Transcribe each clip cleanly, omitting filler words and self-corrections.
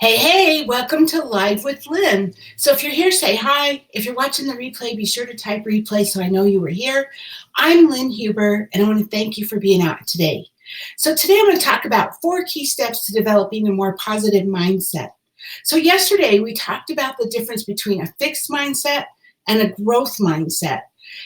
Hey, welcome to Live with Lynn. So if you're here, say hi. If you're watching the replay, be sure to type replay so I know you were here. I'm Lynn Huber, and I want to thank you for being out today. So today I'm going to talk about 4 key steps to developing a more positive mindset. So yesterday we talked about the difference between a fixed mindset and a growth mindset.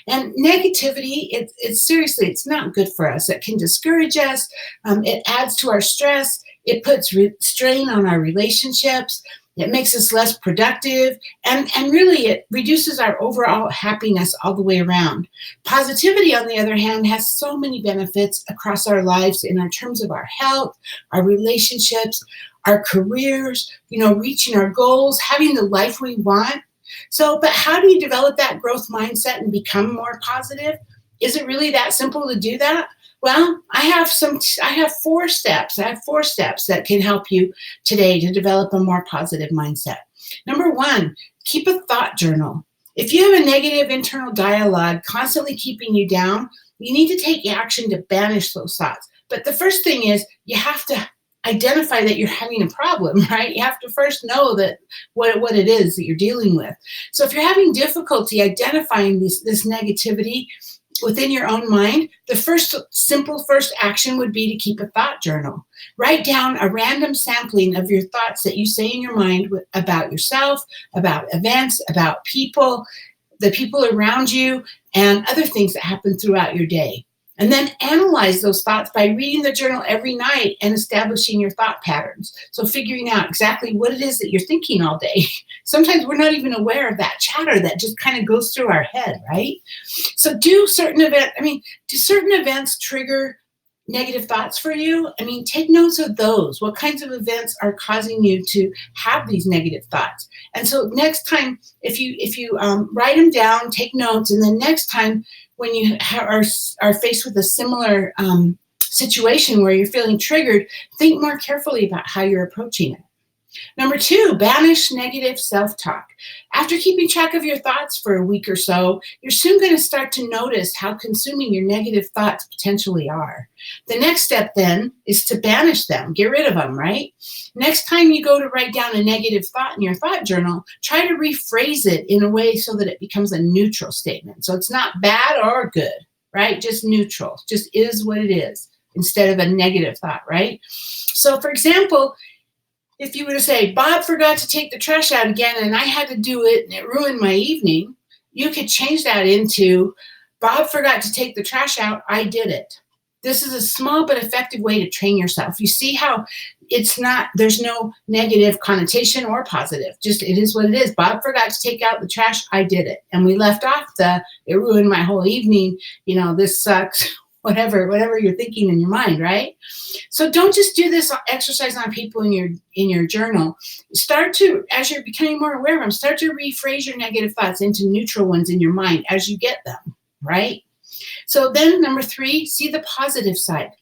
And negativity, it's not good for us. It can discourage us. It adds to our stress. It puts strain on our relationships. It makes us less productive. And really, it reduces our overall happiness all the way around. Positivity, on the other hand, has so many benefits across our lives in terms of our health, our relationships, our careers, reaching our goals, having the life we want. So, but how do you develop that growth mindset and become more positive? Is it really that simple to do that? Well, I have 4 steps. I have 4 steps that can help you today to develop a more positive mindset. Number 1, keep a thought journal. If you have a negative internal dialogue constantly keeping you down, you need to take action to banish those thoughts. But the first thing is you have to identify that you're having a problem, right? You have to first know that what it is that you're dealing with. So if you're having difficulty identifying this negativity within your own mind, the first action would be to keep a thought journal. Write down a random sampling of your thoughts that you say in your mind about yourself, about events, about people, the people around you, and other things that happen throughout your day. And then analyze those thoughts by reading the journal every night and establishing your thought patterns. So figuring out exactly what it is that you're thinking all day. Sometimes we're not even aware of that chatter that just kind of goes through our head, right? So do certain events trigger negative thoughts for you? Take notes of those. What kinds of events are causing you to have these negative thoughts? And so next time, if you write them down, take notes, and then next time when you are faced with a similar situation where you're feeling triggered, think more carefully about how you're approaching it. Number 2, banish negative self-talk. After keeping track of your thoughts for a week or so, you're soon going to start to notice how consuming your negative thoughts potentially are. The next step then is to banish them, get rid of them, right? Next time you go to write down a negative thought in your thought journal, try to rephrase it in a way so that it becomes a neutral statement. So it's not bad or good, right? Just neutral, just is what it is instead of a negative thought, right? So for example, if you were to say, Bob forgot to take the trash out again and I had to do it and it ruined my evening, you could change that into, Bob forgot to take the trash out, I did it. This is a small but effective way to train yourself. You see how there's no negative connotation or positive. Just it is what it is. Bob forgot to take out the trash, I did it. And we left off it ruined my whole evening, this sucks. Whatever you're thinking in your mind, right? So don't just do this exercise on people in your journal. Start to, as you're becoming more aware of them, start to rephrase your negative thoughts into neutral ones in your mind as you get them, right? So then number 3, see the positive side.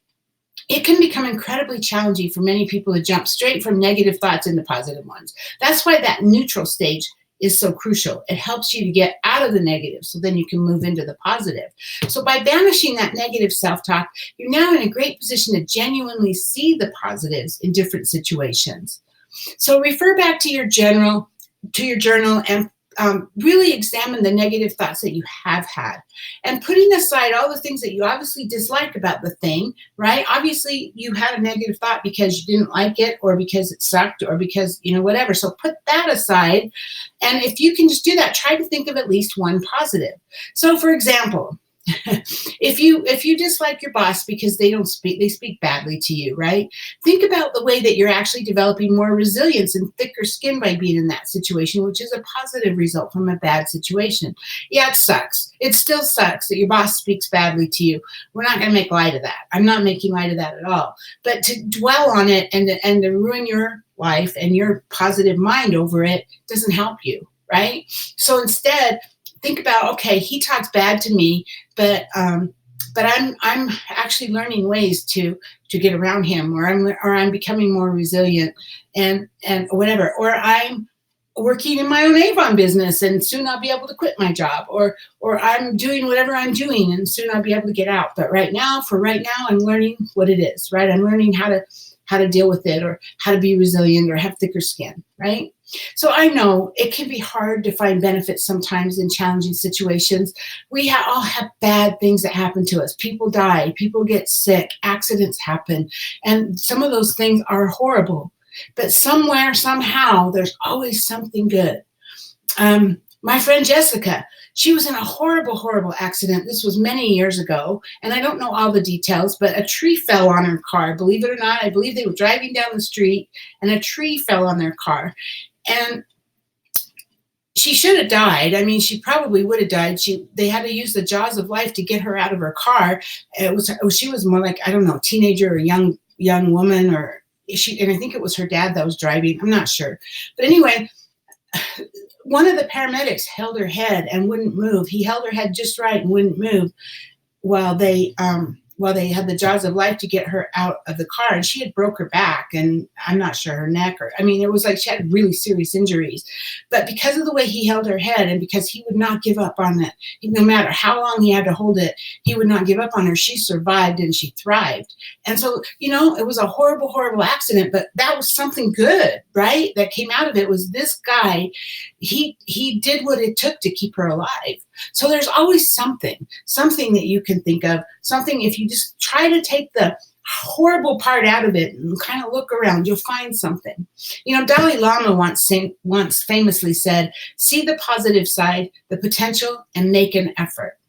It can become incredibly challenging for many people to jump straight from negative thoughts into positive ones. That's why that neutral stage is so crucial. It helps you to get out of the negative so then you can move into the positive. So by banishing that negative self-talk, you're now in a great position to genuinely see the positives in different situations. So refer back to your journal and really examine the negative thoughts that you have had, and putting aside all the things that you obviously dislike about the thing, right? Obviously you had a negative thought because you didn't like it or because it sucked or because, whatever. So put that aside. And if you can just do that, try to think of at least one positive. So for example, if you dislike your boss because they speak badly to you, right? Think about the way that you're actually developing more resilience and thicker skin by being in that situation, which is a positive result from a bad situation. Yeah, it sucks. It still sucks that your boss speaks badly to you. We're not going to make light of that. I'm not making light of that at all. But to dwell on it and to ruin your life and your positive mind over it doesn't help you, right? So instead, think about, okay, he talks bad to me, but I'm actually learning ways to get around him, or I'm becoming more resilient and whatever, or I'm working in my own Avon business and soon I'll be able to quit my job, or I'm doing whatever I'm doing and soon I'll be able to get out. But for right now, I'm learning what it is, right? I'm learning how to how to deal with it or how to be resilient or have thicker skin, right? So I know it can be hard to find benefits sometimes in challenging situations. We all have bad things that happen to us. People die, people get sick, accidents happen, and some of those things are horrible. But somewhere, somehow, there's always something good. My friend Jessica, she was in a horrible, horrible accident. This was many years ago, and I don't know all the details, but a tree fell on her car. Believe it or not, I believe they were driving down the street, and a tree fell on their car. And she should have died. I mean, she probably would have died. They had to use the jaws of life to get her out of her car. She was more like, I don't know, teenager or young woman, and I think it was her dad that was driving. I'm not sure. But anyway, one of the paramedics held her head and wouldn't move. He held her head just right and wouldn't move while they had the jaws of life to get her out of the car. And she had broke her back, and I'm not sure her neck, it was like she had really serious injuries. But because of the way he held her head, and because he would not give up on it, no matter how long he had to hold it, he would not give up on her. She survived and she thrived. And so, it was a horrible, horrible accident, but that was something good, right? That came out of it was this guy, he did what it took to keep her alive. So there's always something that you can think of, something if you just try to take the horrible part out of it and kind of look around, you'll find something. Dalai Lama once famously said, see the positive side, the potential, and make an effort.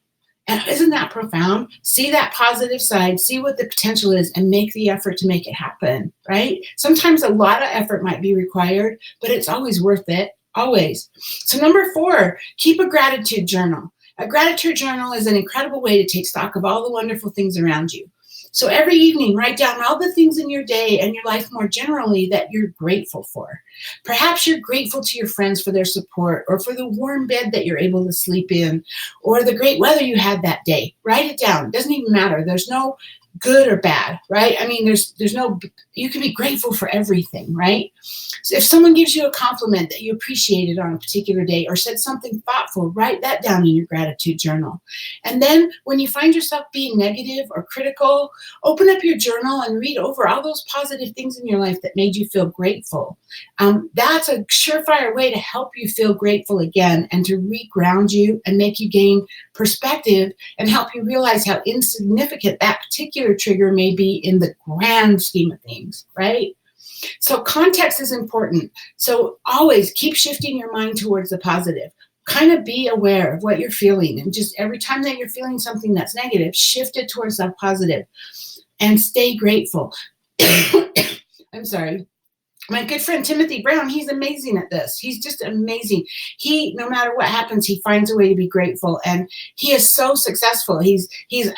And isn't that profound? See that positive side, see what the potential is, and make the effort to make it happen, right? Sometimes a lot of effort might be required, but it's always worth it. Always. So number 4, keep a gratitude journal. A gratitude journal is an incredible way to take stock of all the wonderful things around you. So every evening, write down all the things in your day and your life more generally that you're grateful for. Perhaps you're grateful to your friends for their support, or for the warm bed that you're able to sleep in, or the great weather you had that day. Write it down. It doesn't even matter. There's no good or bad, right? I mean, you can be grateful for everything, right? So if someone gives you a compliment that you appreciated on a particular day, or said something thoughtful, write that down in your gratitude journal. And then when you find yourself being negative or critical, open up your journal and read over all those positive things in your life that made you feel grateful. That's a surefire way to help you feel grateful again, and to reground you and make you gain perspective and help you realize how insignificant that particular trigger may be in the grand scheme of things, right? So context is important. So always keep shifting your mind towards the positive. Kind of be aware of what you're feeling, and just every time that you're feeling something that's negative, shift it towards the positive and stay grateful. I'm sorry. My good friend Timothy Brown, he's amazing at this. He's just amazing. No matter what happens, he finds a way to be grateful, and he is so successful. He's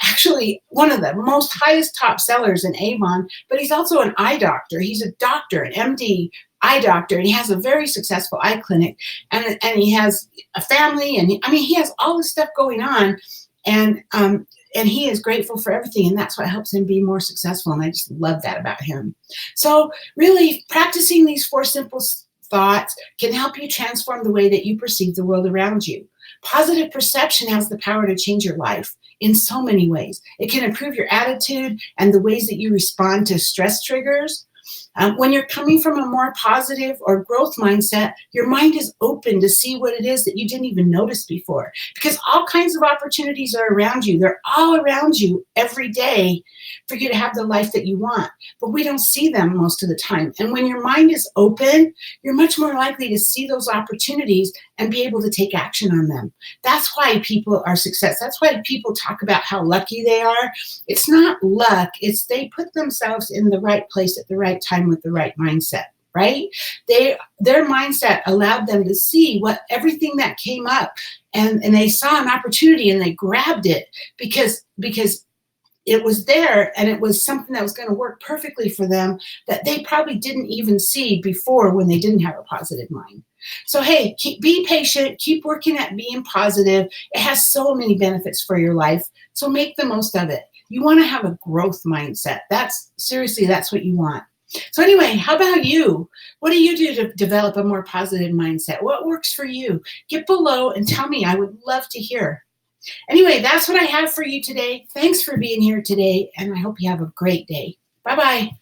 actually one of the most highest top sellers in Avon, but he's also an eye doctor. He's a doctor, an MD eye doctor, and he has a very successful eye clinic, and he has a family, and he has all this stuff going on, and he is grateful for everything, and that's what helps him be more successful, and I just love that about him. So really, practicing these 4 simple thoughts can help you transform the way that you perceive the world around you. Positive perception has the power to change your life in so many ways. It can improve your attitude and the ways that you respond to stress triggers. When you're coming from a more positive or growth mindset, your mind is open to see what it is that you didn't even notice before, because all kinds of opportunities are around you. They're all around you every day for you to have the life that you want, but we don't see them most of the time. And when your mind is open, you're much more likely to see those opportunities and be able to take action on them. That's why people are success. That's why people talk about how lucky they are. It's not luck. It's they put themselves in the right place at the right time with the right mindset, right? Their mindset allowed them to see everything that came up, and they saw an opportunity and they grabbed it because it was there, and it was something that was going to work perfectly for them that they probably didn't even see before when they didn't have a positive mind. So, hey, be patient, keep working at being positive. It has so many benefits for your life, so make the most of it. You want to have a growth mindset. That's what you want. So anyway, how about you? What do you do to develop a more positive mindset? What works for you? Get below and tell me. I would love to hear. Anyway, that's what I have for you today. Thanks for being here today, and I hope you have a great day. Bye-bye.